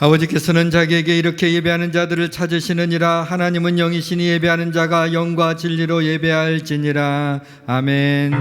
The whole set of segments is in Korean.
아버지께서는 자기에게 이렇게 예배하는 자들을 찾으시느니라. 하나님은 영이시니 예배하는 자가 영과 진리로 예배할지니라. 아멘.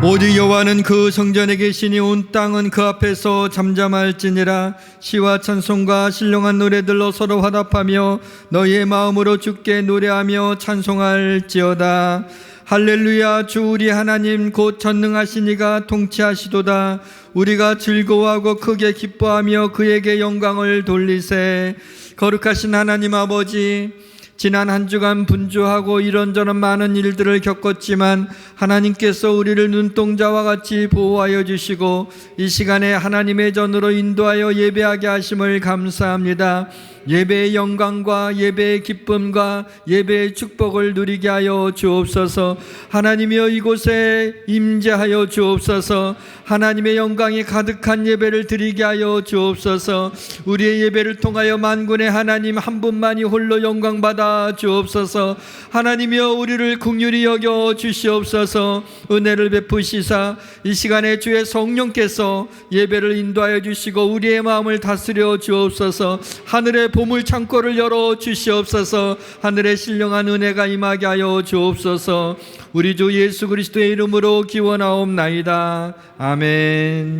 오직 여호와는 그 성전에 계시니 온 땅은 그 앞에서 잠잠할지니라. 시와 찬송과 신령한 노래들로 서로 화답하며 너희의 마음으로 주께 노래하며 찬송할지어다. 할렐루야. 주 우리 하나님 곧 전능하신 이가 통치하시도다. 우리가 즐거워하고 크게 기뻐하며 그에게 영광을 돌리세. 거룩하신 하나님 아버지, 지난 한 주간 분주하고 이런저런 많은 일들을 겪었지만 하나님께서 우리를 눈동자와 같이 보호하여 주시고 이 시간에 하나님의 전으로 인도하여 예배하게 하심을 감사합니다. 예배의 영광과 예배의 기쁨과 예배의 축복을 누리게 하여 주옵소서. 하나님이여 이곳에 임재하여 주옵소서. 하나님의 영광이 가득한 예배를 드리게 하여 주옵소서. 우리의 예배를 통하여 만군의 하나님 한 분만이 홀로 영광 받아 주옵소서. 하나님이여 우리를 긍휼히 여겨 주시옵소서. 은혜를 베푸시사 이 시간에 주의 성령께서 예배를 인도하여 주시고 우리의 마음을 다스려 주옵소서. 하늘의 보물 창고를 열어 주시옵소서. 하늘의 신령한 은혜가 임하게 하여 주옵소서. 우리 주 예수 그리스도의 이름으로 기원하옵나이다. 아멘.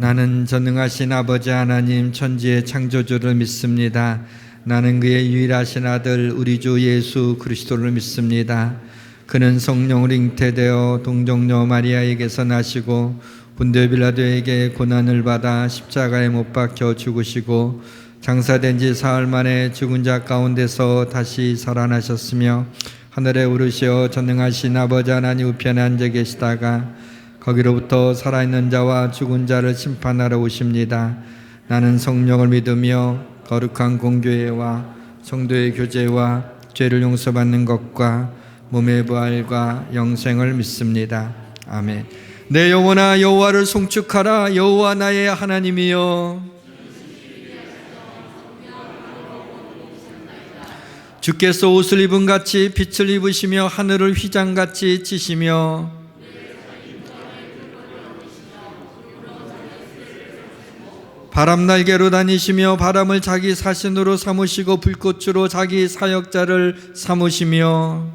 나는 전능하신 아버지 하나님 천지의 창조주를 믿습니다. 나는 그의 유일하신 아들 우리 주 예수 그리스도를 믿습니다. 그는 성령으로 잉태되어 동정녀 마리아에게서 나시고 본디오 빌라도에게 고난을 받아 십자가에 못 박혀 죽으시고 장사된 지 사흘 만에 죽은 자 가운데서 다시 살아나셨으며 하늘에 오르시어 전능하신 아버지 하나님 우편에 앉아 계시다가 거기로부터 살아있는 자와 죽은 자를 심판하러 오십니다. 나는 성령을 믿으며 거룩한 공교회와 성도의 교제와 죄를 용서받는 것과 몸의 부활과 영생을 믿습니다. 아멘. 내 영혼아 여호와를 송축하라. 여호와 나의 하나님이여 주께서 옷을 입은 같이 빛을 입으시며 하늘을 휘장같이 치시며 바람 날개로 다니시며 바람을 자기 사신으로 삼으시고 불꽃으로 자기 사역자를 삼으시며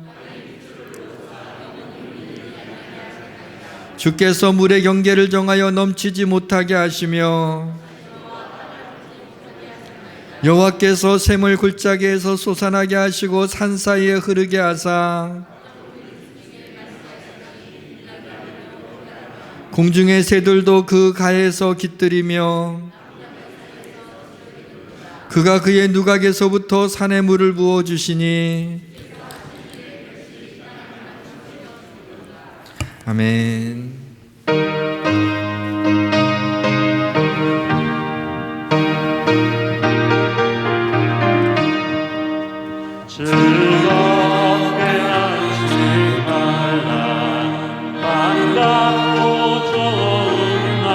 주께서 물의 경계를 정하여 넘치지 못하게 하시며 여호와께서 샘을 골짜기에서 솟아나게 하시고 산 사이에 흐르게 하사 공중의 새들도 그 가에서 깃들이며 그가 그의 누각에서부터 산에 물을 부어주시니 아멘. 즐겁게 하지 말라. 반갑고 좋은 날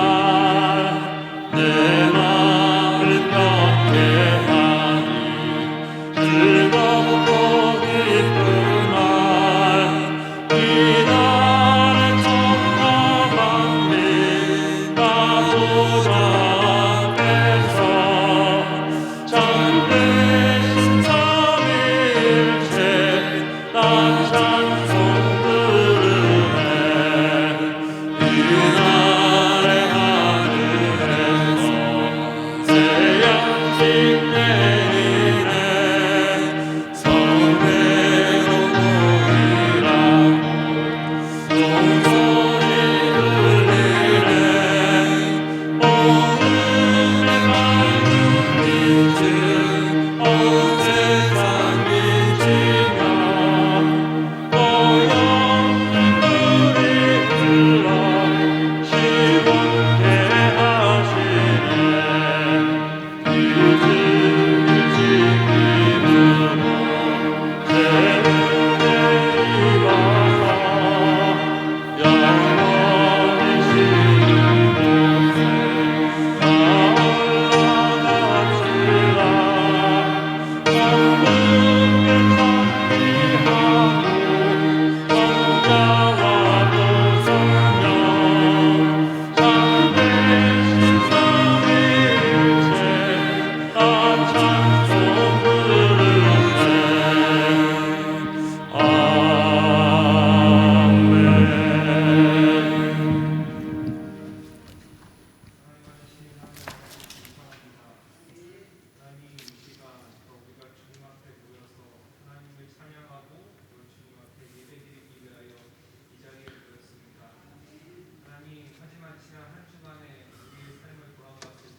내 마음을 걷게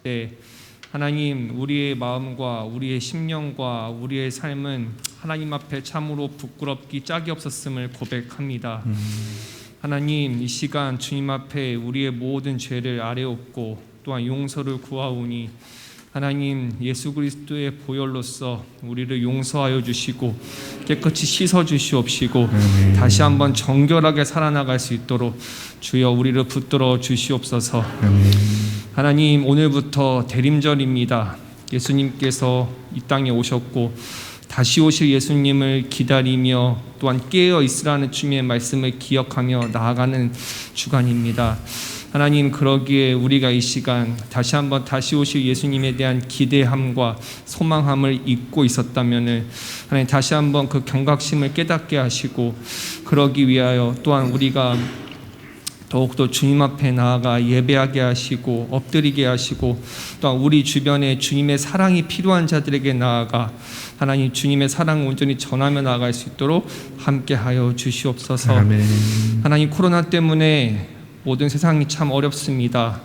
때 하나님, 우리의 마음과 우리의 심령과 우리의 삶은 하나님 앞에 참으로 부끄럽기 짝이 없었음을 고백합니다. 하나님, 이 시간 주님 앞에 우리의 모든 죄를 아뢰옵고 또한 용서를 구하오니 하나님, 예수 그리스도의 보혈로서 우리를 용서하여 주시고 깨끗이 씻어 주시옵시고 다시 한번 정결하게 살아나갈 수 있도록 주여 우리를 붙들어 주시옵소서. 하나님, 오늘부터 대림절입니다. 예수님께서 이 땅에 오셨고 다시 오실 예수님을 기다리며 또한 깨어 있으라는 주님의 말씀을 기억하며 나아가는 주간입니다. 하나님, 그러기에 우리가 이 시간 다시 한번 다시 오실 예수님에 대한 기대함과 소망함을 잊고 있었다면 하나님 다시 한번 그 경각심을 깨닫게 하시고 그러기 위하여 또한 우리가 더욱더 주님 앞에 나아가 예배하게 하시고 엎드리게 하시고 또한 우리 주변에 주님의 사랑이 필요한 자들에게 나아가 하나님 주님의 사랑을 온전히 전하며 나아갈 수 있도록 함께하여 주시옵소서. 아멘. 하나님, 코로나 때문에 모든 세상이 참 어렵습니다.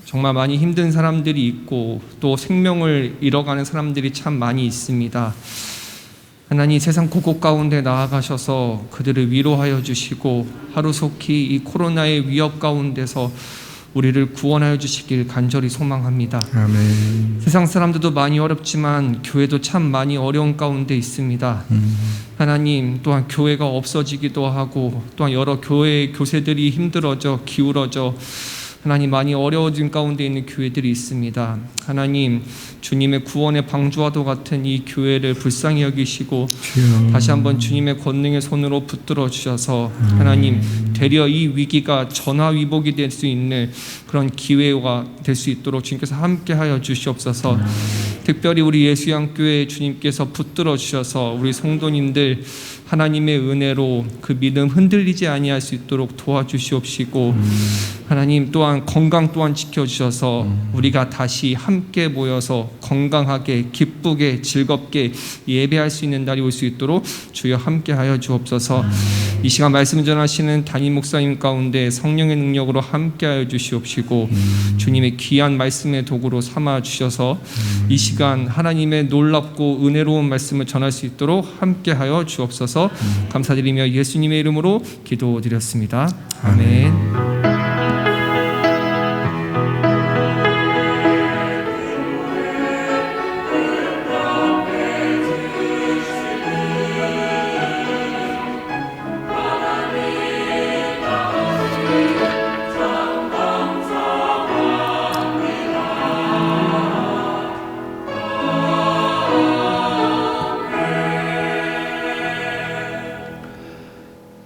정말 많이 힘든 사람들이 있고 또 생명을 잃어가는 사람들이 참 많이 있습니다. 하나님, 세상 곳곳 가운데 나아가셔서 그들을 위로하여 주시고 하루속히 이 코로나의 위협 가운데서 우리를 구원하여 주시길 간절히 소망합니다. 아멘. 세상 사람들도 많이 어렵지만 교회도 참 많이 어려운 가운데 있습니다. 하나님, 또한 교회가 없어지기도 하고 또한 여러 교회의 교세들이 힘들어져 기울어져 하나님 많이 어려워진 가운데 있는 교회들이 있습니다. 하나님, 주님의 구원의 방주와도 같은 이 교회를 불쌍히 여기시고 다시 한번 주님의 권능의 손으로 붙들어 주셔서 하나님, 되려 이 위기가 전화위복이 될 수 있는 그런 기회가 될 수 있도록 주님께서 함께하여 주시옵소서. 특별히 우리 예수양교회 주님께서 붙들어 주셔서 우리 성도님들 하나님의 은혜로 그 믿음 흔들리지 아니할 수 있도록 도와주시옵시고 하나님, 또한 건강 또한 지켜주셔서 우리가 다시 함께 모여서 건강하게 기쁘게 즐겁게 예배할 수 있는 날이 올 수 있도록 주여 함께하여 주옵소서. 이 시간 말씀 전하시는 담임 목사님 가운데 성령의 능력으로 함께하여 주시옵시고 주님의 귀한 말씀의 도구로 삼아 주셔서 이 시간 하나님의 놀랍고 은혜로운 말씀을 전할 수 있도록 함께하여 주옵소서. 감사드리며 예수님의 이름으로 기도드렸습니다. 아멘.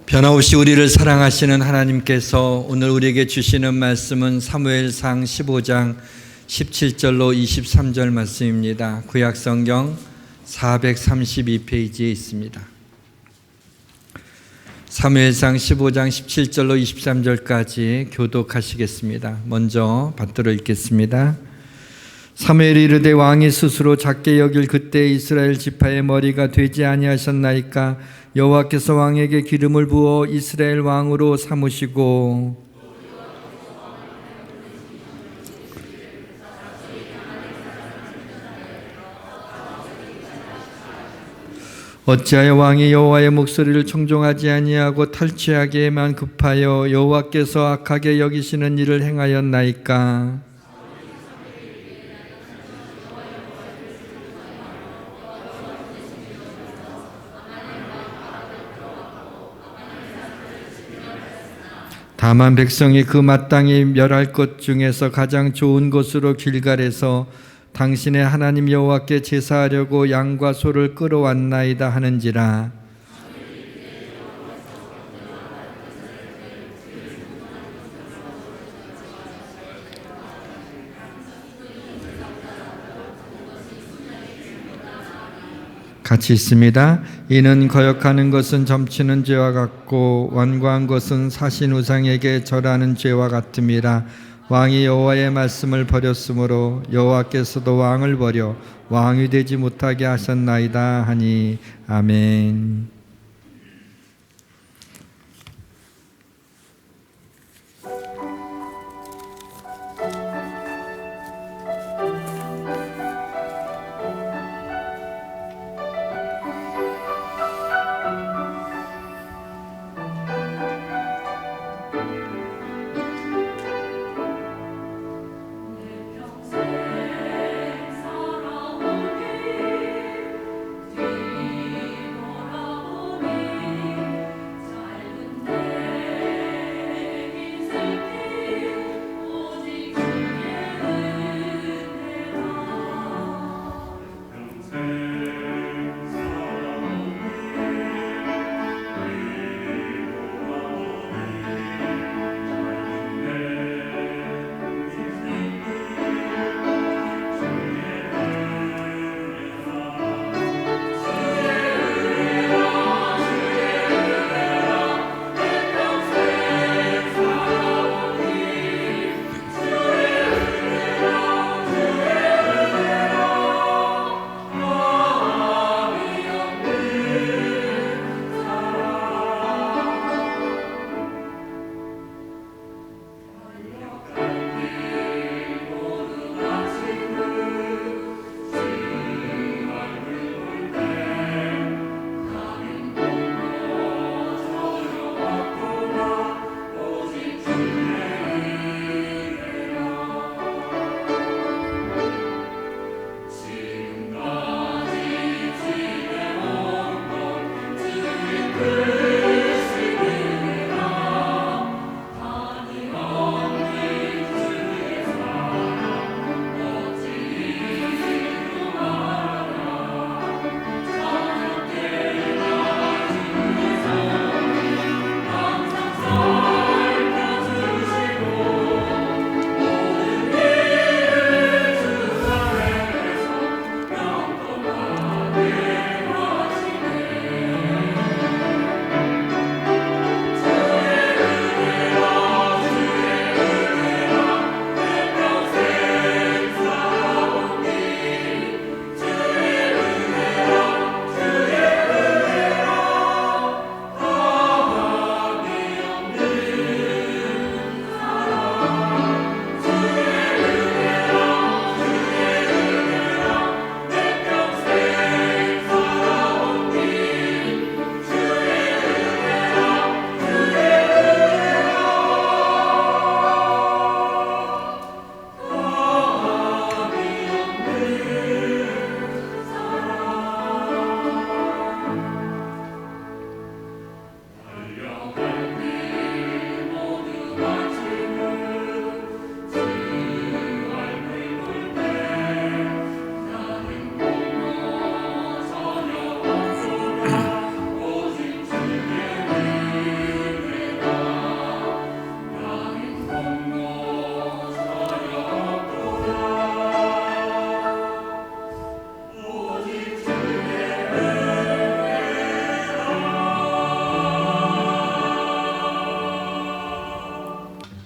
변함없이 우리를 사랑하시는 하나님께서 오늘 우리에게 주시는 말씀은 사무엘상 15장 17절로 23절 말씀입니다. 구약성경 432페이지에 있습니다. 사무엘상 15장 17절로 23절까지 교독하시겠습니다. 먼저 받들어 읽겠습니다. 사무엘이 이르되 왕이 스스로 작게 여길 그때 이스라엘 지파의 머리가 되지 아니하셨나이까? 여호와께서 왕에게 기름을 부어 이스라엘 왕으로 삼으시고 어찌하여 왕이 여호와의 목소리를 청종하지 아니하고 탈취하기에만 급하여 여호와께서 악하게 여기시는 일을 행하였나이까? 다만 백성이 그 마땅히 멸할 것 중에서 가장 좋은 곳으로 길갈에서 당신의 하나님 여호와께 제사하려고 양과 소를 끌어왔나이다 하는지라. 같이 있습니다. 이는 거역하는 것은 점치는 죄와 같고 완고한 것은 사신 우상에게 절하는 죄와 같음이라. 왕이 여호와의 말씀을 버렸으므로 여호와께서도 왕을 버려 왕이 되지 못하게 하셨나이다 하니. 아멘.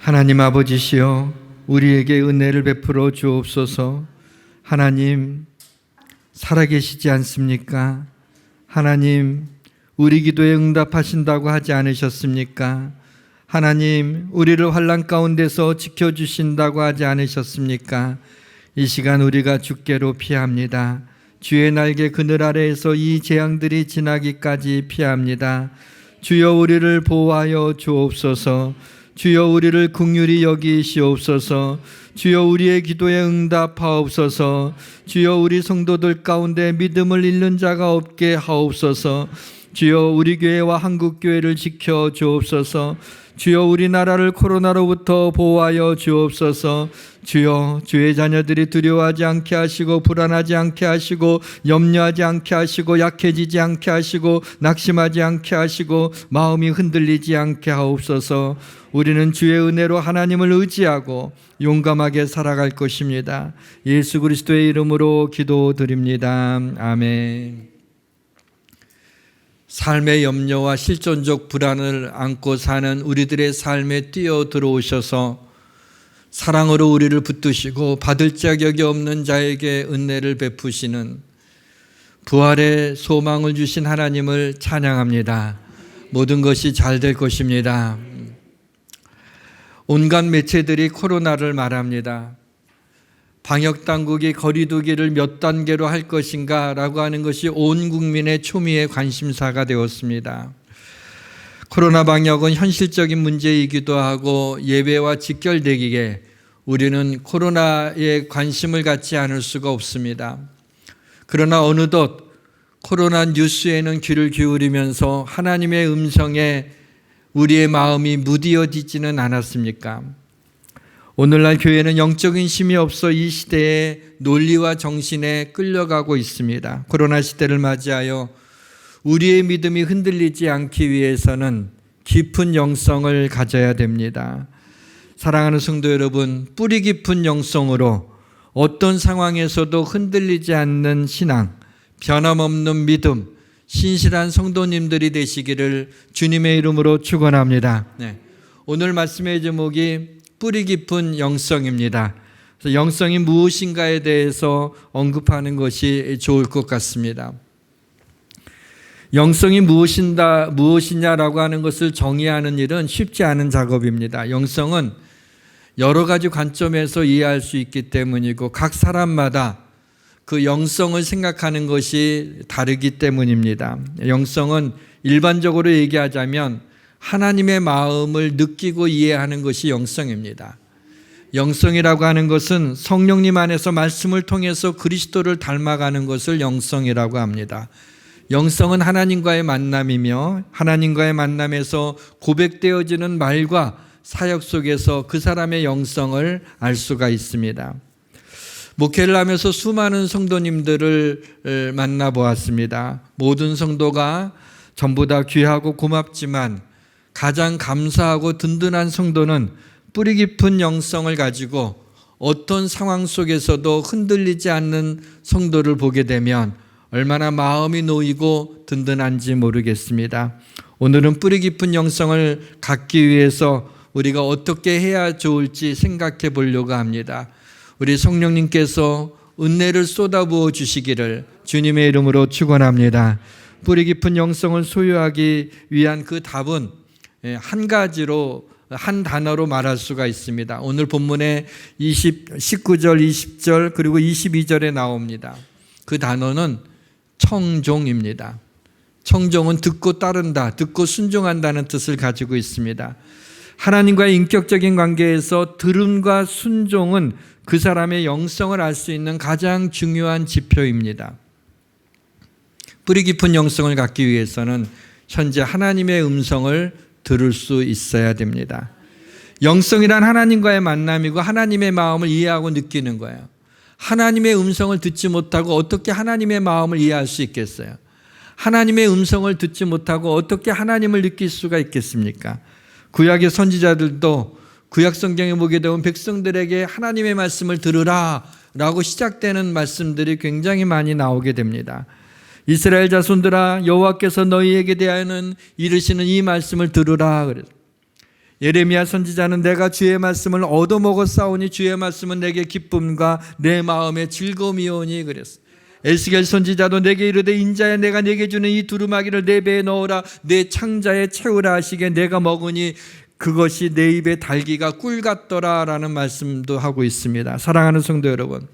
하나님 아버지시여, 우리에게 은혜를 베풀어 주옵소서. 하나님, 살아계시지 않습니까? 하나님, 우리 기도에 응답하신다고 하지 않으셨습니까? 하나님, 우리를 환난 가운데서 지켜주신다고 하지 않으셨습니까? 이 시간 우리가 주께로 피합니다. 주의 날개 그늘 아래에서 이 재앙들이 지나기까지 피합니다. 주여, 우리를 보호하여 주옵소서. 주여, 우리를 긍휼히 여기시옵소서. 주여, 우리의 기도에 응답하옵소서. 주여, 우리 성도들 가운데 믿음을 잃는 자가 없게 하옵소서. 주여, 우리 교회와 한국 교회를 지켜 주옵소서. 주여, 우리나라를 코로나로부터 보호하여 주옵소서. 주여, 주의 자녀들이 두려워하지 않게 하시고 불안하지 않게 하시고 염려하지 않게 하시고 약해지지 않게 하시고 낙심하지 않게 하시고 마음이 흔들리지 않게 하옵소서. 우리는 주의 은혜로 하나님을 의지하고 용감하게 살아갈 것입니다. 예수 그리스도의 이름으로 기도드립니다. 아멘. 삶의 염려와 실존적 불안을 안고 사는 우리들의 삶에 뛰어들어오셔서 사랑으로 우리를 붙드시고 받을 자격이 없는 자에게 은혜를 베푸시는 부활의 소망을 주신 하나님을 찬양합니다. 모든 것이 잘 될 것입니다. 온갖 매체들이 코로나를 말합니다. 방역당국이 거리두기를 몇 단계로 할 것인가 라고 하는 것이 온 국민의 초미의 관심사가 되었습니다. 코로나 방역은 현실적인 문제이기도 하고 예배와 직결되기에 우리는 코로나에 관심을 갖지 않을 수가 없습니다. 그러나 어느덧 코로나 뉴스에는 귀를 기울이면서 하나님의 음성에 우리의 마음이 무디어지지는 않았습니까? 오늘날 교회는 영적인 힘이 없어 이 시대의 논리와 정신에 끌려가고 있습니다. 코로나 시대를 맞이하여 우리의 믿음이 흔들리지 않기 위해서는 깊은 영성을 가져야 됩니다. 사랑하는 성도 여러분, 뿌리 깊은 영성으로 어떤 상황에서도 흔들리지 않는 신앙, 변함없는 믿음, 신실한 성도님들이 되시기를 주님의 이름으로 축원합니다. 오늘 말씀의 제목이 뿌리 깊은 영성입니다. 그래서 영성이 무엇인가에 대해서 언급하는 것이 좋을 것 같습니다. 영성이 무엇이냐라고 하는 것을 정의하는 일은 쉽지 않은 작업입니다. 영성은 여러 가지 관점에서 이해할 수 있기 때문이고 각 사람마다 그 영성을 생각하는 것이 다르기 때문입니다. 영성은 일반적으로 얘기하자면 하나님의 마음을 느끼고 이해하는 것이 영성입니다. 영성이라고 하는 것은 성령님 안에서 말씀을 통해서 그리스도를 닮아가는 것을 영성이라고 합니다. 영성은 하나님과의 만남이며 하나님과의 만남에서 고백되어지는 말과 사역 속에서 그 사람의 영성을 알 수가 있습니다. 목회를 하면서 수많은 성도님들을 만나보았습니다. 모든 성도가 전부 다 귀하고 고맙지만 가장 감사하고 든든한 성도는 뿌리 깊은 영성을 가지고 어떤 상황 속에서도 흔들리지 않는 성도를 보게 되면 얼마나 마음이 놓이고 든든한지 모르겠습니다. 오늘은 뿌리 깊은 영성을 갖기 위해서 우리가 어떻게 해야 좋을지 생각해 보려고 합니다. 우리 성령님께서 은혜를 쏟아부어 주시기를 주님의 이름으로 축원합니다. 뿌리 깊은 영성을 소유하기 위한 그 답은 한 가지로 한 단어로 말할 수가 있습니다. 오늘 본문에 19절, 20절 그리고 22절에 나옵니다. 그 단어는 청종입니다. 청종은 듣고 따른다, 듣고 순종한다는 뜻을 가지고 있습니다. 하나님과의 인격적인 관계에서 들음과 순종은 그 사람의 영성을 알 수 있는 가장 중요한 지표입니다. 뿌리 깊은 영성을 갖기 위해서는 현재 하나님의 음성을 들을 수 있어야 됩니다. 영성이란 하나님과의 만남이고 하나님의 마음을 이해하고 느끼는 거예요. 하나님의 음성을 듣지 못하고 어떻게 하나님의 마음을 이해할 수 있겠어요? 하나님의 음성을 듣지 못하고 어떻게 하나님을 느낄 수가 있겠습니까? 구약의 선지자들도 구약 성경에 보게 되면 백성들에게 하나님의 말씀을 들으라 라고 시작되는 말씀들이 굉장히 많이 나오게 됩니다. 이스라엘 자손들아, 여호와께서 너희에게 대하여는 이르시는 이 말씀을 들으라. 그래서 예레미야 선지자는 내가 주의 말씀을 얻어먹었사오니 주의 말씀은 내게 기쁨과 내 마음의 즐거움이오니 그랬어. 에스겔 선지자도 내게 이르되 인자야 내가 내게 주는 이 두루마기를 내 배에 넣어라 내 창자에 채우라 하시게 내가 먹으니 그것이 내 입에 달기가 꿀 같더라 라는 말씀도 하고 있습니다. 사랑하는 성도 여러분,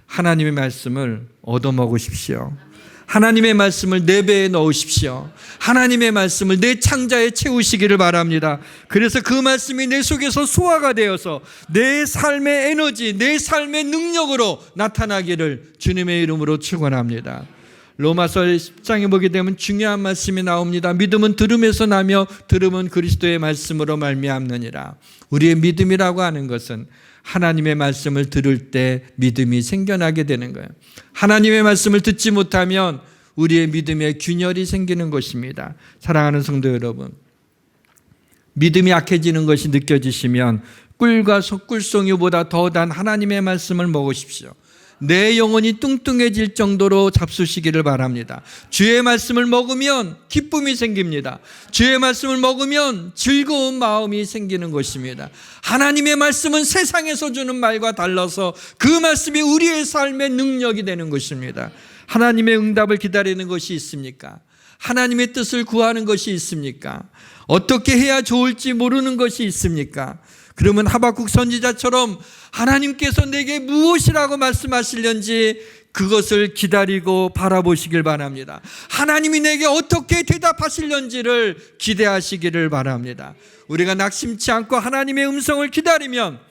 하나님의 말씀을 얻어먹으십시오. 하나님의 말씀을 내 배에 넣으십시오. 하나님의 말씀을 내 창자에 채우시기를 바랍니다. 그래서 그 말씀이 내 속에서 소화가 되어서 내 삶의 에너지, 내 삶의 능력으로 나타나기를 주님의 이름으로 축원합니다. 로마서 10장에 보게 되면 중요한 말씀이 나옵니다. 믿음은 들음에서 나며 들음은 그리스도의 말씀으로 말미암느니라. 우리의 믿음이라고 하는 것은 하나님의 말씀을 들을 때 믿음이 생겨나게 되는 거예요. 하나님의 말씀을 듣지 못하면 우리의 믿음에 균열이 생기는 것입니다. 사랑하는 성도 여러분, 믿음이 약해지는 것이 느껴지시면 꿀과 꿀송이보다 더 단 하나님의 말씀을 먹으십시오. 내 영혼이 뚱뚱해질 정도로 잡수시기를 바랍니다. 주의 말씀을 먹으면 기쁨이 생깁니다. 주의 말씀을 먹으면 즐거운 마음이 생기는 것입니다. 하나님의 말씀은 세상에서 주는 말과 달라서 그 말씀이 우리의 삶의 능력이 되는 것입니다. 하나님의 응답을 기다리는 것이 있습니까? 하나님의 뜻을 구하는 것이 있습니까? 어떻게 해야 좋을지 모르는 것이 있습니까? 그러면 하박국 선지자처럼 하나님께서 내게 무엇이라고 말씀하시려는지 그것을 기다리고 바라보시길 바랍니다. 하나님이 내게 어떻게 대답하시려는지를 기대하시기를 바랍니다. 우리가 낙심치 않고 하나님의 음성을 기다리면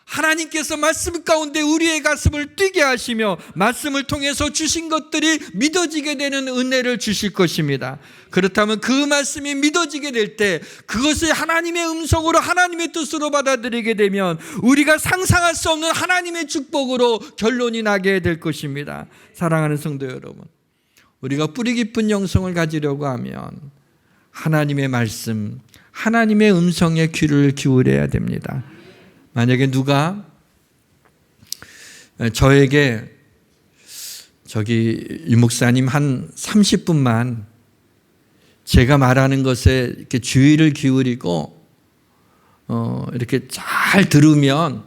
하나님께서 말씀 가운데 우리의 가슴을 뛰게 하시며 말씀을 통해서 주신 것들이 믿어지게 되는 은혜를 주실 것입니다. 그렇다면 그 말씀이 믿어지게 될 때 그것을 하나님의 음성으로 하나님의 뜻으로 받아들이게 되면 우리가 상상할 수 없는 하나님의 축복으로 결론이 나게 될 것입니다. 사랑하는 성도 여러분, 우리가 뿌리 깊은 영성을 가지려고 하면 하나님의 말씀, 하나님의 음성에 귀를 기울여야 됩니다. 만약에 누가 저에게 유 목사님 한 30분만 제가 말하는 것에 이렇게 주의를 기울이고 이렇게 잘 들으면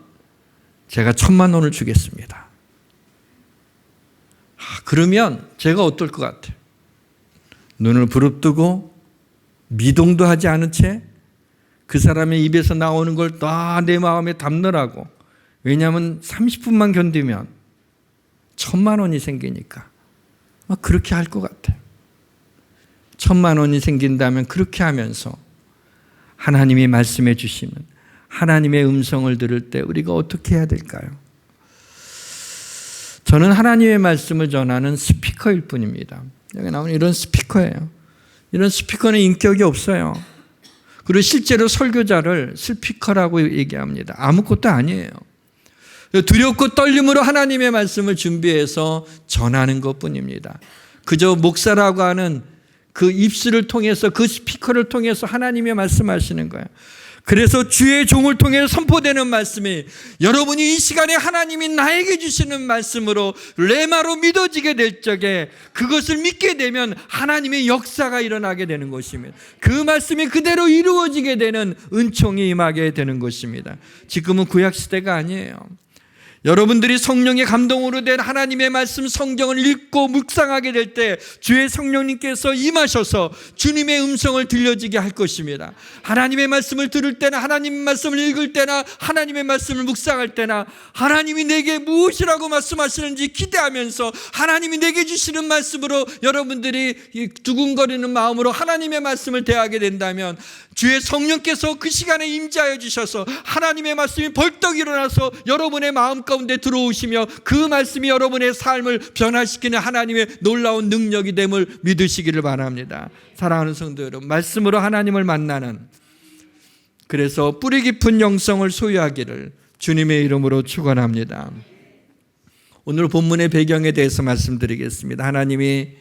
제가 1,000만 원을 주겠습니다. 그러면 제가 어떨 것 같아요? 눈을 부릅뜨고 미동도 하지 않은 채 그 사람의 입에서 나오는 걸 다 내 마음에 담느라고. 왜냐하면 30분만 견디면 1,000만 원이 생기니까 그렇게 할 것 같아요. 1,000만 원이 생긴다면 그렇게 하면서 하나님이 말씀해 주시는 하나님의 음성을 들을 때 우리가 어떻게 해야 될까요? 저는 하나님의 말씀을 전하는 스피커일 뿐입니다. 여기 나오는 이런 스피커예요. 이런 스피커는 인격이 없어요. 그리고 실제로 설교자를 스피커라고 얘기합니다. 아무것도 아니에요. 두렵고 떨림으로 하나님의 말씀을 준비해서 전하는 것뿐입니다. 그저 목사라고 하는 그 입술을 통해서, 그 스피커를 통해서 하나님의 말씀하시는 거예요. 그래서 주의 종을 통해 선포되는 말씀이 여러분이 이 시간에 하나님이 나에게 주시는 말씀으로 레마로 믿어지게 될 적에 그것을 믿게 되면 하나님의 역사가 일어나게 되는 것입니다. 그 말씀이 그대로 이루어지게 되는 은총이 임하게 되는 것입니다. 지금은 구약시대가 아니에요. 여러분들이 성령의 감동으로 된 하나님의 말씀 성경을 읽고 묵상하게 될 때 주의 성령님께서 임하셔서 주님의 음성을 들려지게 할 것입니다. 하나님의 말씀을 들을 때나 하나님의 말씀을 읽을 때나 하나님의 말씀을 묵상할 때나 하나님이 내게 무엇이라고 말씀하시는지 기대하면서 하나님이 내게 주시는 말씀으로 여러분들이 두근거리는 마음으로 하나님의 말씀을 대하게 된다면 주의 성령께서 그 시간에 임재하여 주셔서 하나님의 말씀이 벌떡 일어나서 여러분의 마음 가운데 들어오시며 그 말씀이 여러분의 삶을 변화시키는 하나님의 놀라운 능력이 됨을 믿으시기를 바랍니다. 사랑하는 성도 여러분, 말씀으로 하나님을 만나는, 그래서 뿌리 깊은 영성을 소유하기를 주님의 이름으로 축원합니다. 오늘 본문의 배경에 대해서 말씀드리겠습니다. 하나님이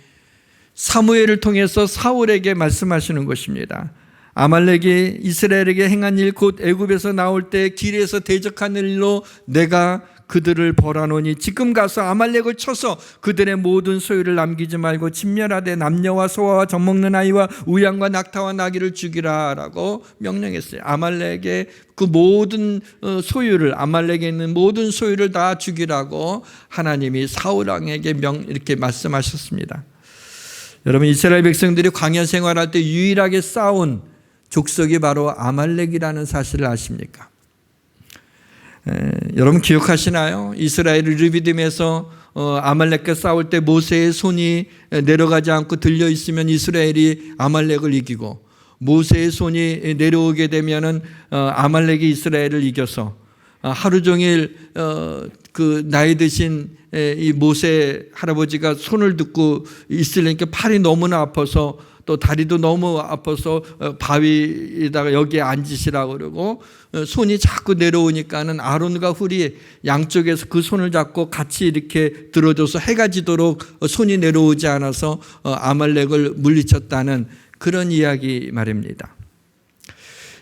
사무엘을 통해서 사울에게 말씀하시는 것입니다. 아말렉이 이스라엘에게 행한 일, 곧 애굽에서 나올 때 길에서 대적하는 일로 내가 그들을 벌하노니 지금 가서 아말렉을 쳐서 그들의 모든 소유를 남기지 말고 진멸하되 남녀와 소아와 젖먹는 아이와 우양과 낙타와 나귀를 죽이라 라고 명령했어요. 아말렉의 그 모든 소유를, 아말렉에 있는 모든 소유를 다 죽이라고 하나님이 사울 왕에게 이렇게 말씀하셨습니다. 여러분, 이스라엘 백성들이 광야 생활할 때 유일하게 싸운 족속이 바로 아말렉이라는 사실을 아십니까? 여러분 기억하시나요? 이스라엘이 르비딤에서 아말렉과 싸울 때 모세의 손이 내려가지 않고 들려 있으면 이스라엘이 아말렉을 이기고, 모세의 손이 내려오게 되면은 아말렉이 이스라엘을 이겨서 하루 종일 그 나이 드신 이 모세 할아버지가 손을 듣고 있으려니까 팔이 너무나 아파서 또 다리도 너무 아파서 바위에다가 여기에 앉으시라고 그러고, 손이 자꾸 내려오니까는 아론과 훌이 양쪽에서 그 손을 잡고 같이 이렇게 들어줘서 해가 지도록 손이 내려오지 않아서 아말렉을 물리쳤다는 그런 이야기 말입니다.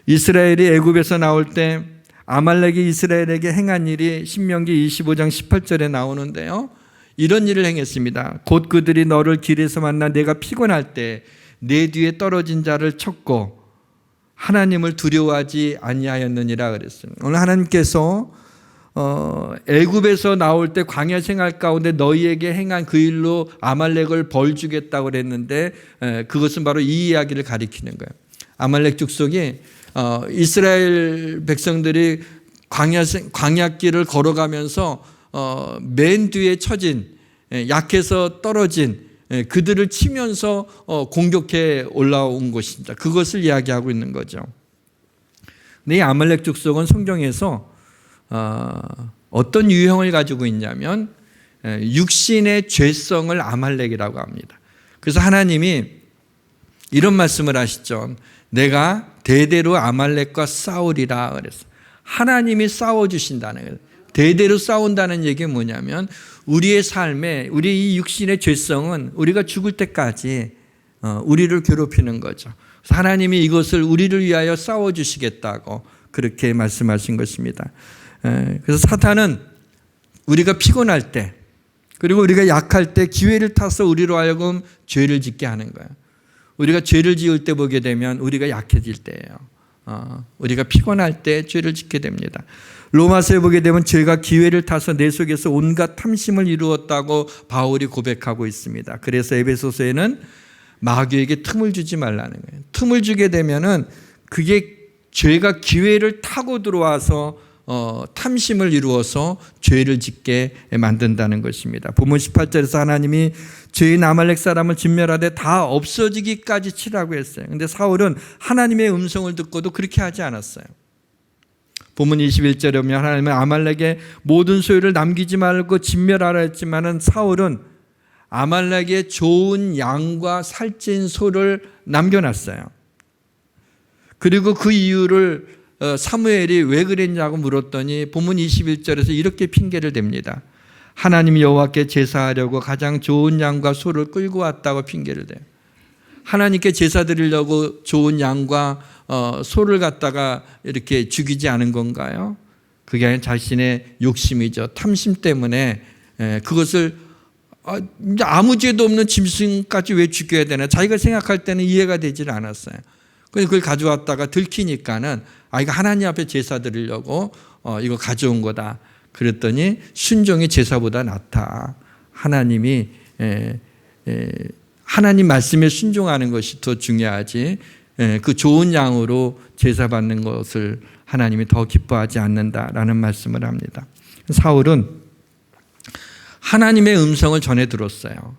이스라엘이 애굽에서 나올 때 아말렉이 이스라엘에게 행한 일이 신명기 25장 18절에 나오는데요, 이런 일을 행했습니다. 곧 그들이 너를 길에서 만나 내가 피곤할 때 내 뒤에 떨어진 자를 쳤고 하나님을 두려워하지 아니하였느니라 그랬습니다. 오늘 하나님께서 애굽에서 나올 때 광야 생활 가운데 너희에게 행한 그 일로 아말렉을 벌 주겠다고 그랬는데, 그것은 바로 이 이야기를 가리키는 거예요. 아말렉 족속이 이스라엘 백성들이 광야길을 걸어가면서 맨 뒤에 처진, 약해서 떨어진 그들을 치면서 공격해 올라온 것입니다. 그것을 이야기하고 있는 거죠. 근데 이 아말렉 족속은 성경에서 어떤 유형을 가지고 있냐면 육신의 죄성을 아말렉이라고 합니다. 그래서 하나님이 이런 말씀을 하시죠. 내가 대대로 아말렉과 싸우리라 그랬어요. 하나님이 싸워주신다는 거예요. 대대로 싸운다는 얘기가 뭐냐면 우리의 삶에, 우리 이 육신의 죄성은 우리가 죽을 때까지 우리를 괴롭히는 거죠. 하나님이 이것을 우리를 위하여 싸워주시겠다고 그렇게 말씀하신 것입니다. 그래서 사탄은 우리가 피곤할 때, 그리고 우리가 약할 때 기회를 타서 우리로 하여금 죄를 짓게 하는 거예요. 우리가 죄를 지을 때 보게 되면 우리가 약해질 때예요. 우리가 피곤할 때 죄를 짓게 됩니다. 로마서에 보게 되면 죄가 기회를 타서 내 속에서 온갖 탐심을 이루었다고 바울이 고백하고 있습니다. 그래서 에베소서에는 마귀에게 틈을 주지 말라는 거예요. 틈을 주게 되면은 그게 죄가 기회를 타고 들어와서 탐심을 이루어서 죄를 짓게 만든다는 것입니다. 본문 18절에서 하나님이 죄인 아말렉 사람을 진멸하되 다 없어지기까지 치라고 했어요. 그런데 사울은 하나님의 음성을 듣고도 그렇게 하지 않았어요. 본문 21절에 보면 하나님은 아말렉의 모든 소유를 남기지 말고 진멸하라 했지만은 사울은 아말렉의 좋은 양과 살찐 소를 남겨놨어요. 그리고 그 이유를 사무엘이 왜 그랬냐고 물었더니 본문 21절에서 이렇게 핑계를 댑니다. 하나님이 여호와께 제사하려고 가장 좋은 양과 소를 끌고 왔다고 핑계를 대요. 하나님께 제사 드리려고 좋은 양과 소를 갖다가 이렇게 죽이지 않은 건가요? 그게 아니라 자신의 욕심이죠. 탐심 때문에 그것을 아무 죄도 없는 짐승까지 왜 죽여야 되나, 자기가 생각할 때는 이해가 되질 않았어요. 그래서 그걸 가져왔다가 들키니까는 이거 하나님 앞에 제사 드리려고 이거 가져온 거다. 그랬더니 순종이 제사보다 낫다. 하나님이 하나님 말씀에 순종하는 것이 더 중요하지, 그 좋은 양으로 제사 받는 것을 하나님이 더 기뻐하지 않는다라는 말씀을 합니다. 사울은 하나님의 음성을 전해 들었어요.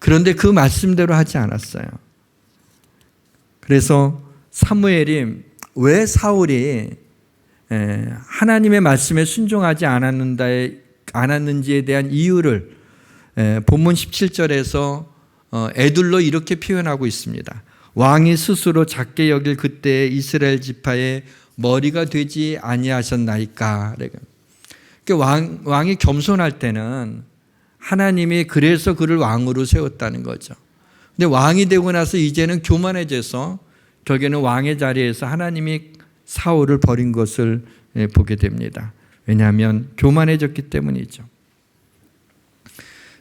그런데 그 말씀대로 하지 않았어요. 그래서 사무엘이 왜 사울이 하나님의 말씀에 순종하지 않았는지에 대한 이유를 본문 17절에서 애둘러 이렇게 표현하고 있습니다. 왕이 스스로 작게 여길 그때 이스라엘 지파의 머리가 되지 아니하셨나이까. 그러니까 왕이 겸손할 때는 하나님이 그래서 그를 왕으로 세웠다는 거죠. 근데 왕이 되고 나서 이제는 교만해져서 결국에는 왕의 자리에서 하나님이 사울을 버린 것을 보게 됩니다. 왜냐하면 교만해졌기 때문이죠.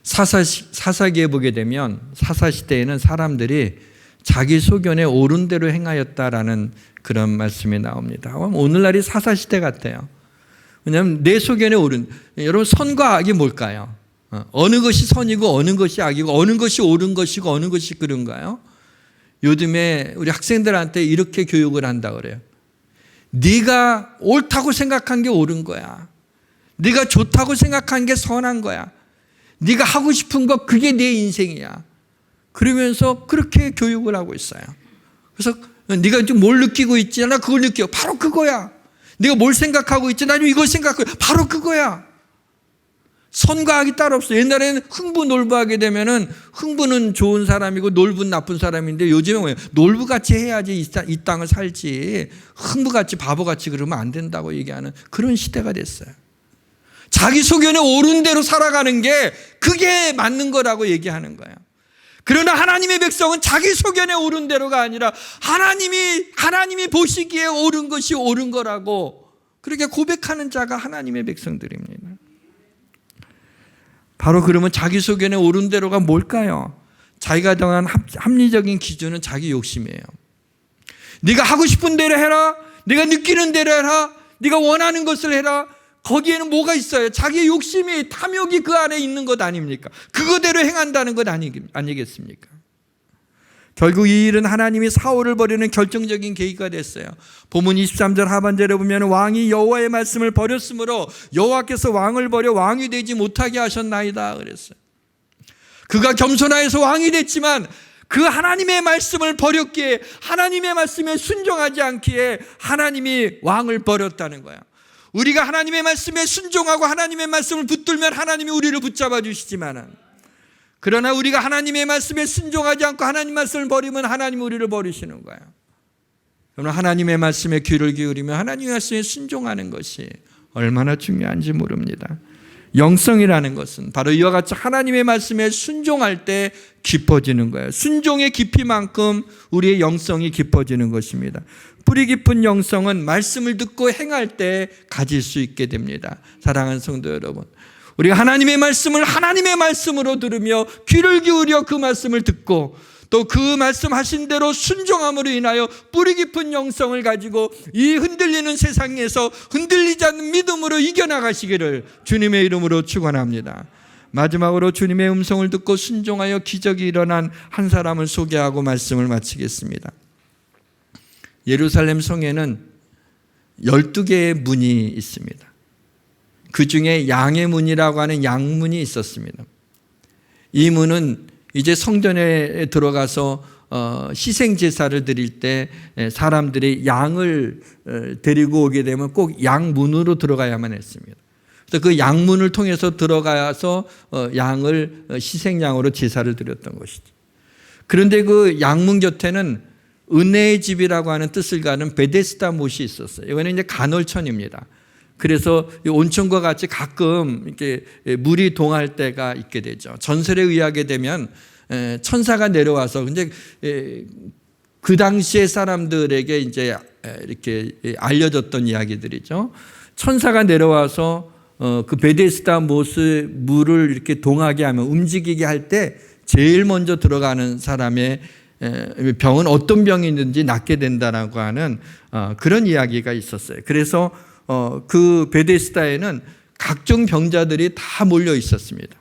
사사기에 보게 되면 사사시대에는 사람들이 자기 소견에 옳은 대로 행하였다라는 그런 말씀이 나옵니다. 오늘날이 사사시대 같아요. 왜냐하면 내 소견에 옳은, 여러분 선과 악이 뭘까요? 어느 것이 선이고 어느 것이 악이고 어느 것이 옳은 것이고 어느 것이 그런가요? 요즘에 우리 학생들한테 이렇게 교육을 한다 그래요. 네가 옳다고 생각한 게 옳은 거야. 네가 좋다고 생각한 게 선한 거야. 네가 하고 싶은 거 그게 내 인생이야. 그러면서 그렇게 교육을 하고 있어요. 그래서 네가 지금 뭘 느끼고 있지? 나 그걸 느껴. 바로 그거야. 네가 뭘 생각하고 있지? 나 이걸 생각하고 바로 그거야. 선과 악이 따로 없어요. 옛날에는 흥부 놀부하게 되면은 흥부는 좋은 사람이고 놀부는 나쁜 사람인데 요즘에 뭐예요? 놀부같이 해야지 이 땅을 살지 흥부같이 바보같이 그러면 안 된다고 얘기하는 그런 시대가 됐어요. 자기 소견에 옳은 대로 살아가는 게 그게 맞는 거라고 얘기하는 거예요. 그러나 하나님의 백성은 자기 소견에 옳은 대로가 아니라 하나님이 보시기에 옳은 것이 옳은 거라고 그렇게 고백하는 자가 하나님의 백성들입니다. 바로 그러면 자기 소견에 옳은 대로가 뭘까요? 자기가 정한 합리적인 기준은 자기 욕심이에요. 네가 하고 싶은 대로 해라. 네가 느끼는 대로 해라. 네가 원하는 것을 해라. 거기에는 뭐가 있어요? 자기의 욕심이 탐욕이 그 안에 있는 것 아닙니까? 그거대로 행한다는 것 아니겠습니까? 결국 이 일은 하나님이 사울을 버리는 결정적인 계기가 됐어요. 본문 23절 하반절에 보면 왕이 여호와의 말씀을 버렸으므로 여호와께서 왕을 버려 왕이 되지 못하게 하셨나이다 그랬어요. 그가 겸손하여서 왕이 됐지만 그 하나님의 말씀을 버렸기에 하나님의 말씀에 순종하지 않기에 하나님이 왕을 버렸다는 거야. 우리가 하나님의 말씀에 순종하고 하나님의 말씀을 붙들면 하나님이 우리를 붙잡아 주시지만은 그러나 우리가 하나님의 말씀에 순종하지 않고 하나님 말씀을 버리면 하나님이 우리를 버리시는 거예요. 그러나 하나님의 말씀에 귀를 기울이며 하나님의 말씀에 순종하는 것이 얼마나 중요한지 모릅니다. 영성이라는 것은 바로 이와 같이 하나님의 말씀에 순종할 때 깊어지는 거예요. 순종의 깊이만큼 우리의 영성이 깊어지는 것입니다. 뿌리 깊은 영성은 말씀을 듣고 행할 때 가질 수 있게 됩니다. 사랑하는 성도 여러분, 우리가 하나님의 말씀을 하나님의 말씀으로 들으며 귀를 기울여 그 말씀을 듣고 또 그 말씀하신 대로 순종함으로 인하여 뿌리 깊은 영성을 가지고 이 흔들리는 세상에서 흔들리지 않는 믿음으로 이겨나가시기를 주님의 이름으로 축원합니다. 마지막으로 주님의 음성을 듣고 순종하여 기적이 일어난 한 사람을 소개하고 말씀을 마치겠습니다. 예루살렘 성에는 12개의 문이 있습니다. 그 중에 양의 문이라고 하는 양문이 있었습니다. 이 문은 이제 성전에 들어가서 희생제사를 드릴 때 사람들이 양을 데리고 오게 되면 꼭 양문으로 들어가야만 했습니다. 그래서 그 양문을 통해서 들어가서 양을 희생양으로 제사를 드렸던 것이죠. 그런데 그 양문 곁에는 은혜의 집이라고 하는 뜻을 가는 베데스다 못이 있었어요. 이거는 이제 간헐천입니다. 그래서 온천과 같이 가끔 이렇게 물이 동할 때가 있게 되죠. 전설에 의하게 되면 천사가 내려와서 근데 그 당시의 사람들에게 이제 이렇게 알려졌던 이야기들이죠. 천사가 내려와서 그 베데스다 못을 물을 이렇게 동하게 하면 움직이게 할 때 제일 먼저 들어가는 사람의 병은 어떤 병이든지 낫게 된다라고 하는 그런 이야기가 있었어요. 그래서 그 베데스다에는 각종 병자들이 다 몰려 있었습니다.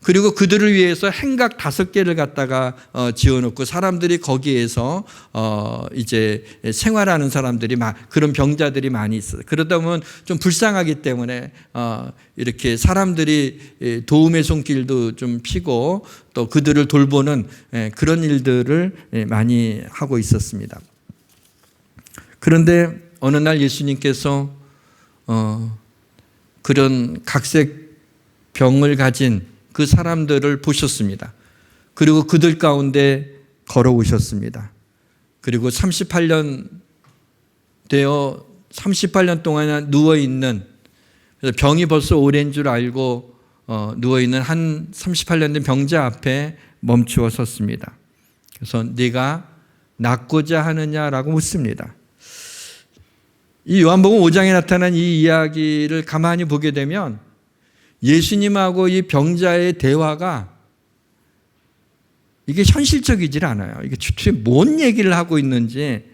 그리고 그들을 위해서 행각 5개를 갖다가 지어놓고 사람들이 거기에서 이제 생활하는 사람들이 그런 병자들이 많이 있어요. 그러다 보면 좀 불쌍하기 때문에 이렇게 사람들이 도움의 손길도 좀 피고 또 그들을 돌보는 그런 일들을 많이 하고 있었습니다. 그런데 어느 날 예수님께서 그런 각색 병을 가진 그 사람들을 보셨습니다. 그리고 그들 가운데 걸어오셨습니다. 그리고 38년 동안 누워있는, 병이 벌써 오랜 줄 알고 누워있는 한 38년 된 병자 앞에 멈추어 섰습니다. 그래서 네가 낫고자 하느냐라고 묻습니다. 이 요한복음 5장에 나타난 이 이야기를 가만히 보게 되면 예수님하고 이 병자의 대화가 이게 현실적이질 않아요. 이게 주체 뭔 얘기를 하고 있는지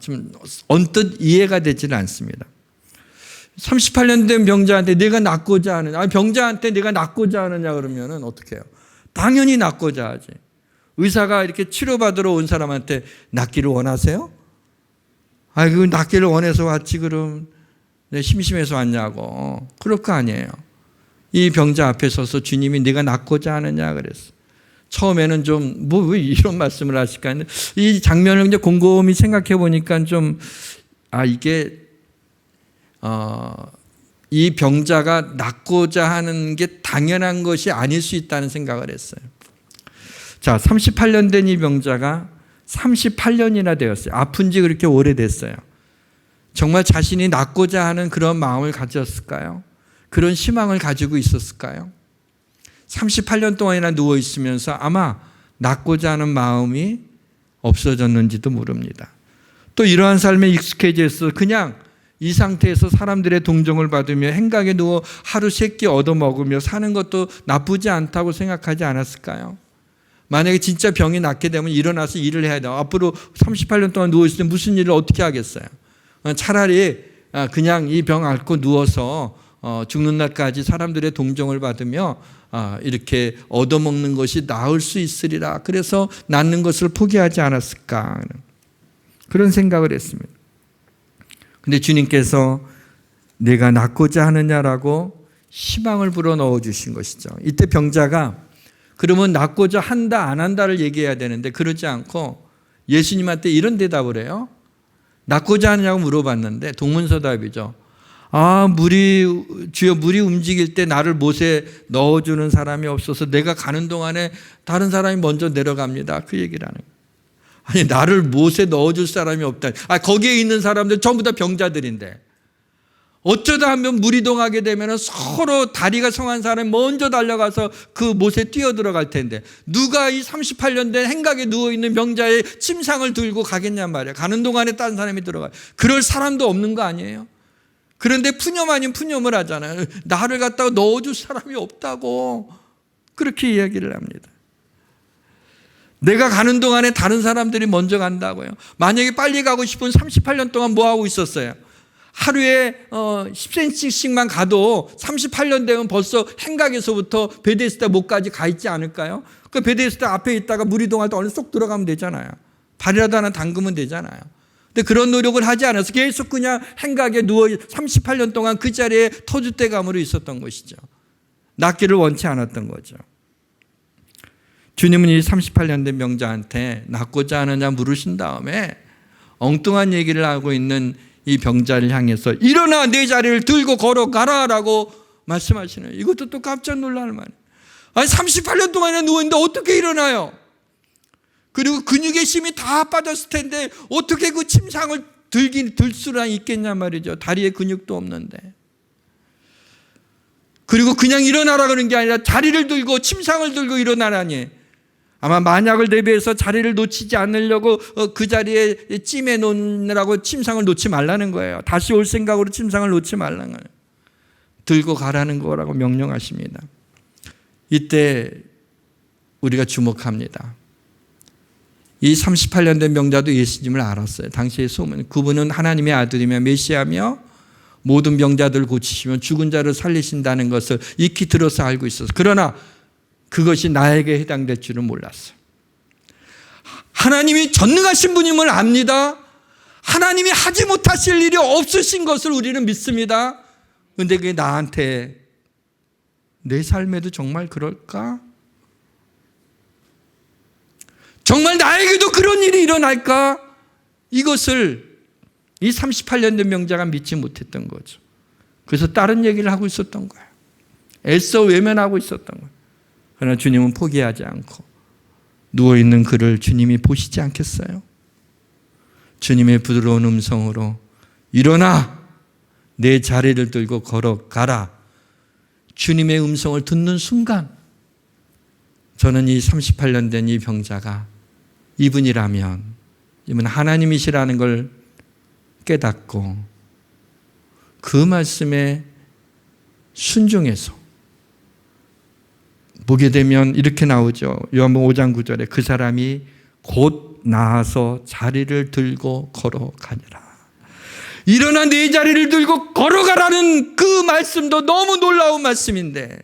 좀 언뜻 이해가 되지는 않습니다. 38년 된 병자한테 내가 낫고자 하느냐, 병자한테 내가 낫고자 하느냐 그러면은 어떻게 해요? 당연히 낫고자 하지. 의사가 이렇게 치료받으러 온 사람한테 낫기를 원하세요? 그 낫기를 원해서 왔지 그럼 내 심심해서 왔냐고. 그럴 거 아니에요. 이 병자 앞에 서서 주님이 네가 낫고자 하느냐 그랬어. 처음에는 좀 왜 이런 말씀을 하실까 했는데 이 장면을 이제 곰곰이 생각해 보니까 좀 이게 이 병자가 낫고자 하는 게 당연한 것이 아닐 수 있다는 생각을 했어요. 자, 38년 된 이 병자가 38년이나 되었어요. 아픈 지 그렇게 오래됐어요. 정말 자신이 낫고자 하는 그런 마음을 가졌을까요? 그런 희망을 가지고 있었을까요? 38년 동안이나 누워 있으면서 아마 낫고자 하는 마음이 없어졌는지도 모릅니다. 또 이러한 삶에 익숙해져 있어 그냥 이 상태에서 사람들의 동정을 받으며 행각에 누워 하루 세 끼 얻어먹으며 사는 것도 나쁘지 않다고 생각하지 않았을까요? 만약에 진짜 병이 낫게 되면 일어나서 일을 해야 돼요. 앞으로 38년 동안 누워있을 때 무슨 일을 어떻게 하겠어요? 차라리 그냥 이 병 앓고 누워서 죽는 날까지 사람들의 동정을 받으며 이렇게 얻어먹는 것이 나을 수 있으리라. 그래서 낫는 것을 포기하지 않았을까. 그런 생각을 했습니다. 근데 주님께서 내가 낫고자 하느냐라고 희망을 불어넣어 주신 것이죠. 이때 병자가 그러면 낫고자 한다 안 한다를 얘기해야 되는데 그러지 않고 예수님한테 이런 대답을 해요. 낫고자 하느냐고 물어봤는데 동문서답이죠. 주여 물이 움직일 때 나를 못에 넣어주는 사람이 없어서 내가 가는 동안에 다른 사람이 먼저 내려갑니다. 그 얘기를 하는 거예요. 아니 나를 못에 넣어줄 사람이 없다. 거기에 있는 사람들 전부 다 병자들인데 어쩌다 하면 물이 동하게 되면 서로 다리가 성한 사람이 먼저 달려가서 그 못에 뛰어들어갈 텐데 누가 이 38년 된 행각에 누워있는 병자의 침상을 들고 가겠냔 말이에요. 가는 동안에 다른 사람이 들어가요. 그럴 사람도 없는 거 아니에요? 그런데 푸념 아닌 푸념을 하잖아요. 나를 갖다가 넣어줄 사람이 없다고 그렇게 이야기를 합니다. 내가 가는 동안에 다른 사람들이 먼저 간다고요. 만약에 빨리 가고 싶으면 38년 동안 뭐 하고 있었어요? 하루에 10cm씩만 가도 38년 되면 벌써 행각에서부터 베데스다 목까지 가 있지 않을까요? 그 베데스다 앞에 있다가 물이 동할 때 얼른 쏙 들어가면 되잖아요. 발이라도 하나 담그면 되잖아요. 근데 그런 노력을 하지 않아서 계속 그냥 행각에 누워 38년 동안 그 자리에 터줏대감으로 있었던 것이죠. 낫기를 원치 않았던 거죠. 주님은 이 38년 된 병자한테 낫고자 하느냐 물으신 다음에 엉뚱한 얘기를 하고 있는 이 병자를 향해서 일어나 내 자리를 들고 걸어가라 라고 말씀하시네요. 이것도 또 깜짝 놀랄 만해요. 38년 동안이나 누워있는데 어떻게 일어나요? 그리고 근육의 힘이 다 빠졌을 텐데 어떻게 그 침상을 들 수나 있겠냐 말이죠. 다리에 근육도 없는데. 그리고 그냥 일어나라 그런 게 아니라 자리를 들고 침상을 들고 일어나라니. 아마 만약을 대비해서 자리를 놓치지 않으려고 그 자리에 찜해 놓느라고 침상을 놓지 말라는 거예요. 다시 올 생각으로 침상을 놓지 말라는 거예요. 들고 가라는 거라고 명령하십니다. 이때 우리가 주목합니다. 이 38년 된 병자도 예수님을 알았어요. 당시의 소문. 그분은 하나님의 아들이며 메시아며 모든 병자들을 고치시며 죽은 자를 살리신다는 것을 익히 들어서 알고 있었어요. 그러나 그것이 나에게 해당될 줄은 몰랐어요. 하나님이 전능하신 분임을 압니다. 하나님이 하지 못하실 일이 없으신 것을 우리는 믿습니다. 그런데 그게 나한테 내 삶에도 정말 그럴까? 정말 나에게도 그런 일이 일어날까? 이것을 이 38년 된 병자가 믿지 못했던 거죠. 그래서 다른 얘기를 하고 있었던 거예요. 애써 외면하고 있었던 거예요. 그러나 주님은 포기하지 않고 누워있는 그를 주님이 보시지 않겠어요? 주님의 부드러운 음성으로 일어나 내 자리를 들고 걸어가라. 주님의 음성을 듣는 순간 저는 이 38년 된 이 병자가 이분 하나님이시라는 걸 깨닫고 그 말씀에 순종해서 보게 되면 이렇게 나오죠. 요한복음 5장 9절에 그 사람이 곧 나아서 자리를 들고 걸어가니라. 일어나 네 자리를 들고 걸어가라는 그 말씀도 너무 놀라운 말씀인데,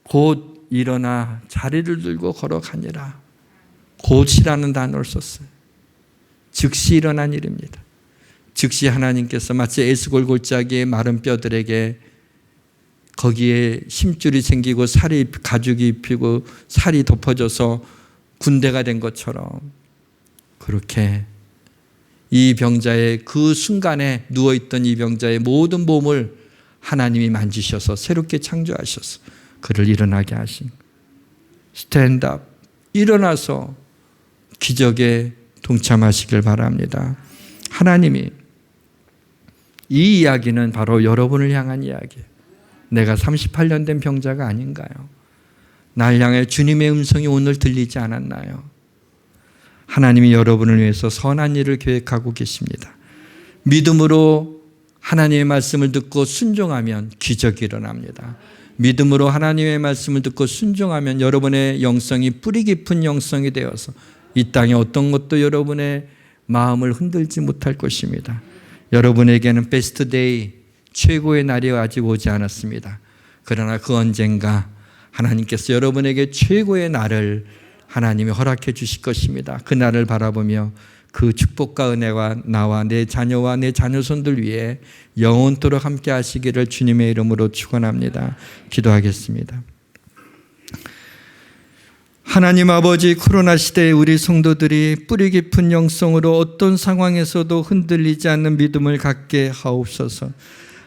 곧 일어나 자리를 들고 걸어가니라. 곧이라는 단어를 썼어요. 즉시 일어난 일입니다. 즉시 하나님께서 마치 에스골골짜기의 마른 뼈들에게 거기에 심줄이 생기고 살이 가죽이 입히고 살이 덮어져서 군대가 된 것처럼, 그렇게 이 병자의 그 순간에 누워있던 이 병자의 모든 몸을 하나님이 만지셔서 새롭게 창조하셔서 그를 일어나게 하신, 스탠드업, 일어나서 기적에 동참하시길 바랍니다. 하나님이, 이 이야기는 바로 여러분을 향한 이야기예요. 내가 38년 된 병자가 아닌가요? 날 향해 주님의 음성이 오늘 들리지 않았나요? 하나님이 여러분을 위해서 선한 일을 계획하고 계십니다. 믿음으로 하나님의 말씀을 듣고 순종하면 기적이 일어납니다. 믿음으로 하나님의 말씀을 듣고 순종하면 여러분의 영성이 뿌리 깊은 영성이 되어서 이 땅에 어떤 것도 여러분의 마음을 흔들지 못할 것입니다. 여러분에게는 베스트 데이, 최고의 날이 아직 오지 않았습니다. 그러나 그 언젠가 하나님께서 여러분에게 최고의 날을 하나님이 허락해 주실 것입니다. 그 날을 바라보며 그 축복과 은혜가 나와 내 자녀와 내 자녀손들 위해 영원토록 함께 하시기를 주님의 이름으로 축원합니다. 기도하겠습니다. 하나님 아버지, 코로나 시대에 우리 성도들이 뿌리 깊은 영성으로 어떤 상황에서도 흔들리지 않는 믿음을 갖게 하옵소서.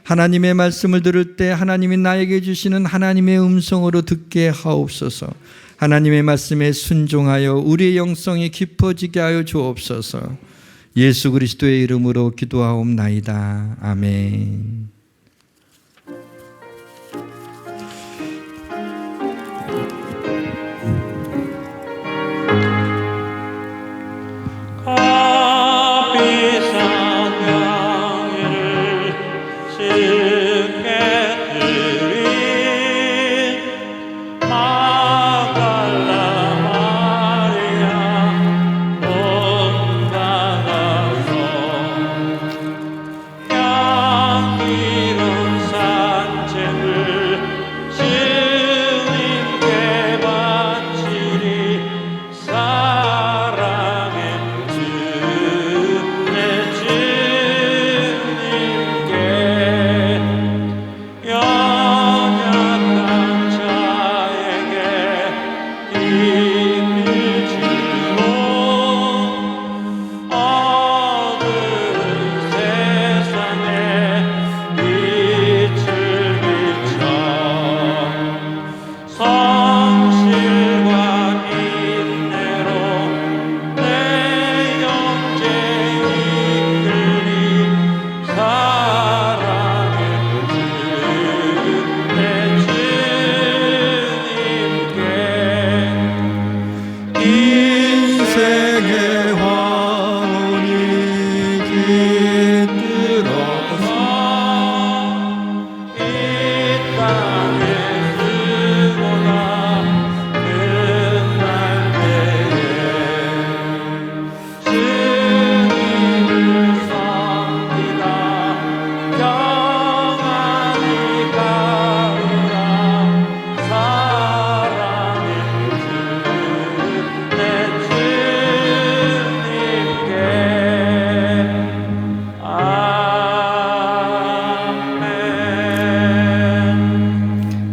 하나님의 말씀을 들을 때 하나님이 나에게 주시는 하나님의 음성으로 듣게 하옵소서. 하나님의 말씀에 순종하여 우리의 영성이 깊어지게 하여 주옵소서. 예수 그리스도의 이름으로 기도하옵나이다. 아멘.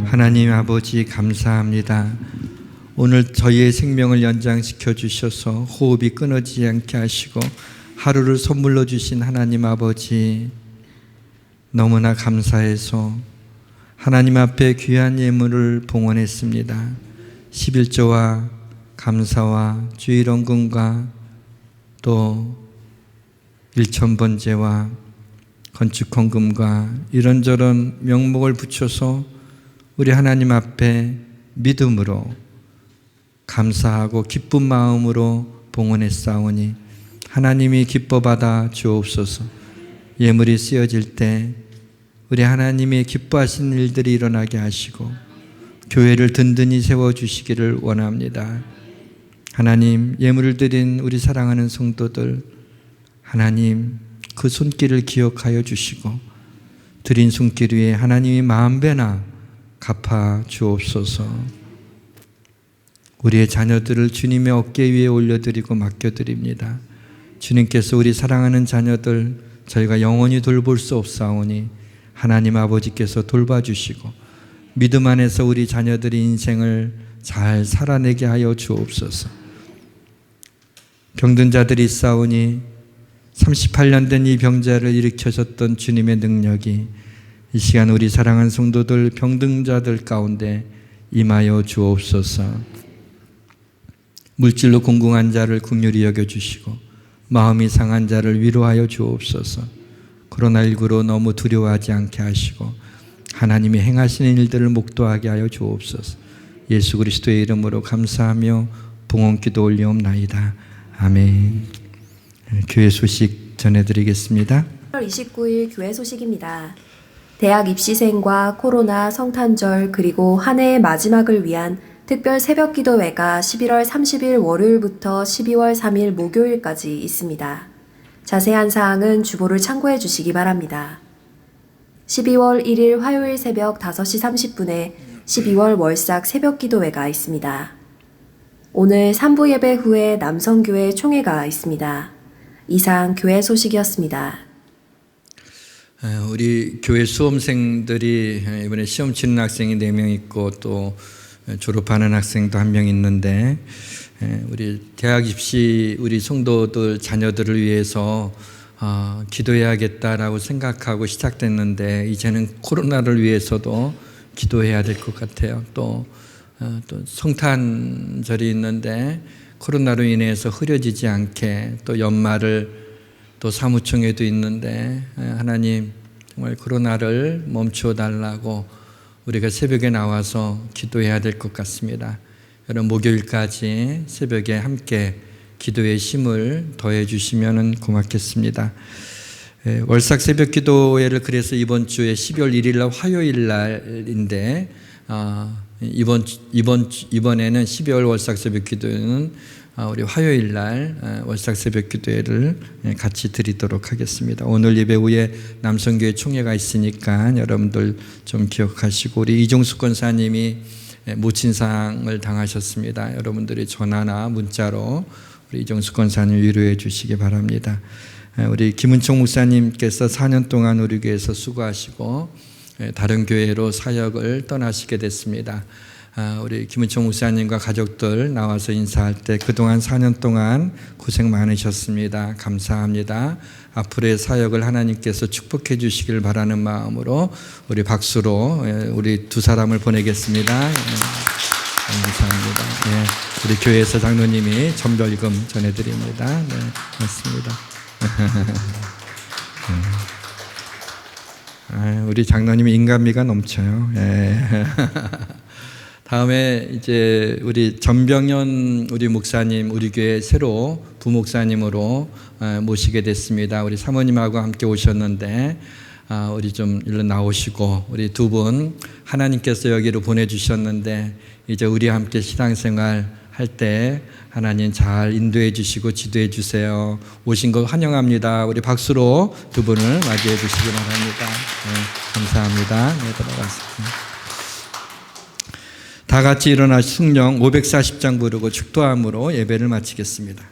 하나님 아버지 감사합니다. 오늘 저희의 생명을 연장시켜 주셔서 호흡이 끊어지지 않게 하시고 하루를 선물로 주신 하나님 아버지, 너무나 감사해서 하나님 앞에 귀한 예물을 봉헌했습니다. 11조와 감사와 주일원금과 또 1,000번제와 건축헌금과 이런저런 명목을 붙여서 우리 하나님 앞에 믿음으로 감사하고 기쁜 마음으로 봉헌했사오니 하나님이 기뻐 받아 주옵소서. 예물이 쓰여질 때 우리 하나님이 기뻐하시는 일들이 일어나게 하시고 교회를 든든히 세워주시기를 원합니다. 하나님, 예물을 드린 우리 사랑하는 성도들, 하나님 그 손길을 기억하여 주시고 드린 손길 위에 하나님이 10,000배나 갚아 주옵소서. 우리의 자녀들을 주님의 어깨 위에 올려드리고 맡겨드립니다. 주님께서 우리 사랑하는 자녀들 저희가 영원히 돌볼 수 없사오니 하나님 아버지께서 돌봐주시고 믿음 안에서 우리 자녀들의 인생을 잘 살아내게 하여 주옵소서. 병든 자들이 있사오니 38년 된 이 병자를 일으켜셨던 주님의 능력이 이 시간 우리 사랑하는 성도들 병든 자들 가운데 임하여 주옵소서. 물질로 공공한 자를 긍휼히 여겨주시고 마음이 상한 자를 위로하여 주옵소서. 코로나19로 너무 두려워하지 않게 하시고 하나님이 행하시는 일들을 목도하게 하여 주옵소서. 예수 그리스도의 이름으로 감사하며 봉헌기도 올리옵나이다. 아멘. 교회 소식 전해드리겠습니다. 10월 29일 교회 소식입니다. 대학 입시생과 코로나, 성탄절 그리고 한 해의 마지막을 위한 특별 새벽기도회가 11월 30일 월요일부터 12월 3일 목요일까지 있습니다. 자세한 사항은 주보를 참고해 주시기 바랍니다. 12월 1일 화요일 새벽 5시 30분에 12월 월삭 새벽기도회가 있습니다. 오늘 3부 예배 후에 남성교회 총회가 있습니다. 이상 교회 소식이었습니다. 우리 교회 수험생들이 이번에 시험 치는 학생이 4명 있고 또 졸업하는 학생도 1명 있는데 우리 대학 입시 우리 성도들 자녀들을 위해서 기도해야겠다라고 생각하고 시작됐는데 이제는 코로나를 위해서도 기도해야 될 것 같아요. 또 성탄절이 있는데 코로나로 인해서 흐려지지 않게 또 연말을 또 사무총회도 있는데 하나님 정말 코로나를 멈추어 달라고 우리가 새벽에 나와서 기도해야 될 것 같습니다. 여러분 목요일까지 새벽에 함께 기도의 힘을 더해 주시면 고맙겠습니다. 월삭 새벽 기도회를 그래서 이번 주에 12월 1일 날 화요일 날인데 이번에는 12월 월삭 새벽 기도회는 우리 화요일 날 월삭 새벽 기도회를 같이 드리도록 하겠습니다. 오늘 예배 후에 남성교회 총회가 있으니까 여러분들 좀 기억하시고 우리 이종숙 권사님이 모친상을 당하셨습니다. 여러분들이 전화나 문자로 우리 이종숙 권사님 위로해 주시기 바랍니다. 우리 김은총 목사님께서 4년 동안 우리 교회에서 수고하시고 다른 교회로 사역을 떠나시게 됐습니다. 우리 김은총 목사님과 가족들 나와서 인사할 때 그동안 4년 동안 고생 많으셨습니다. 감사합니다. 앞으로의 사역을 하나님께서 축복해 주시길 바라는 마음으로 우리 박수로 우리 두 사람을 보내겠습니다. 감사합니다. 네, 우리 교회에서 장로님이 전별금 전해드립니다. 네, 맞습니다. 우리 장로님이 인간미가 넘쳐요. 다음에 이제 우리 전병현 우리 목사님 우리 교회 새로 부목사님으로 모시게 됐습니다. 우리 사모님하고 함께 오셨는데 우리 좀 일로 나오시고 우리 두 분 하나님께서 여기로 보내주셨는데 이제 우리와 함께 신앙생활 할 때 하나님 잘 인도해 주시고 지도해 주세요. 오신 거 환영합니다. 우리 박수로 두 분을 맞이해 주시기 바랍니다. 네, 감사합니다. 네, 들어가겠습니다. 다 같이 일어나 승령 540장 부르고 축도함으로 예배를 마치겠습니다.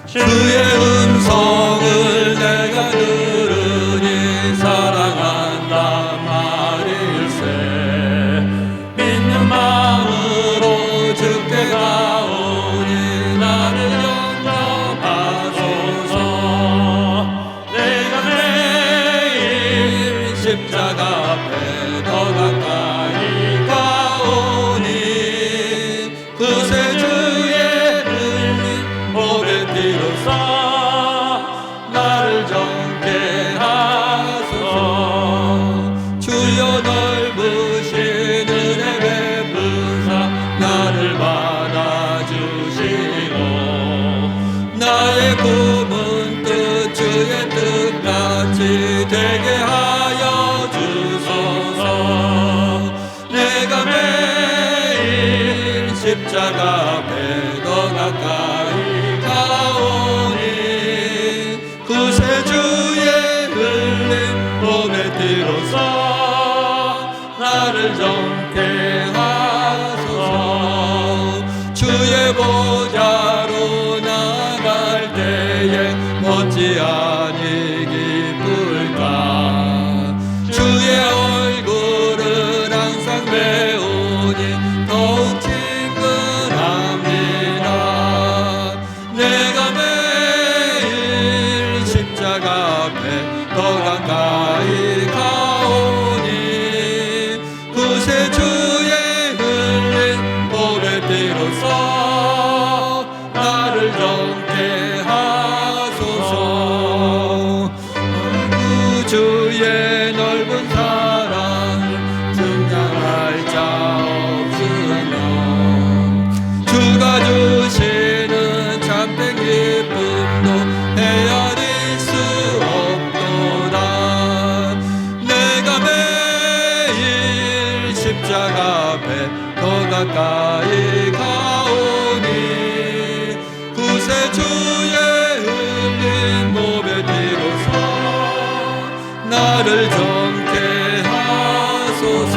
주의 음성을 내가 들으니 사랑한다 말일세. 믿는 마음으로 주께 가오니 나를 영접하소서. 내가 매일 십자가 앞에 더 가까이 가오니 그새 주의 흘린 보배 피로써 나를 정케 하소서. 주여 넓으신 은혜 베푸사 나를 십자가 앞에 더 가까이 가오니 구세주의 흘린 몸의 피로써 나를 정케 하소서. 주의 보좌로 나갈 때에 어찌하니 기쁠까. 주의 얼굴을 항상 배우니 더욱 친근합니다. 내가 매일 십자가 앞에 더 가까이 가오니 구세주의 흘린 몸의 피로써 나를 정케 하소서. 주의 넓은 사랑을 증량할 자 없으며 주가 주시는 참된 기쁨도 헤아릴 수 없도다. 내가 매일 십자가 앞에 더 가까이 가오니 구세주의 흘린 몸의 피로써 나를 정케 하소서.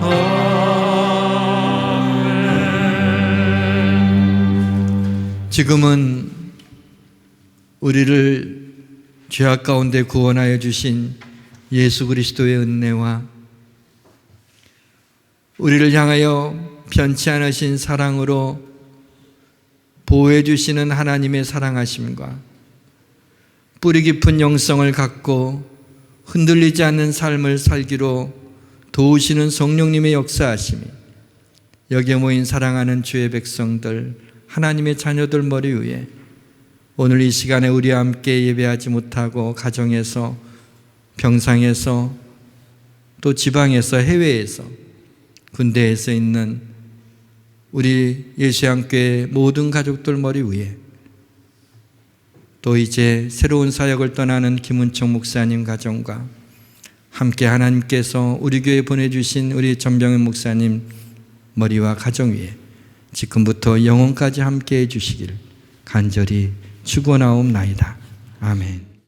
아멘. 지금은 우리를 죄악 가운데 구원하여 주신 예수 그리스도의 은혜와 우리를 향하여 변치 않으신 사랑으로 보호해 주시는 하나님의 사랑하심과 뿌리 깊은 영성을 갖고 흔들리지 않는 삶을 살기로 도우시는 성령님의 역사하심이 여기에 모인 사랑하는 주의 백성들, 하나님의 자녀들 머리 위에 오늘 이 시간에 우리와 함께 예배하지 못하고 가정에서, 병상에서, 또 지방에서, 해외에서, 군대에서 있는 우리 예수양교회 모든 가족들 머리 위에, 또 이제 새로운 사역을 떠나는 김은총 목사님 가정과 함께 하나님께서 우리 교회에 보내주신 우리 전병현 목사님 머리와 가정 위에 지금부터 영원까지 함께 해주시길 간절히 축원하옵나이다. 아멘.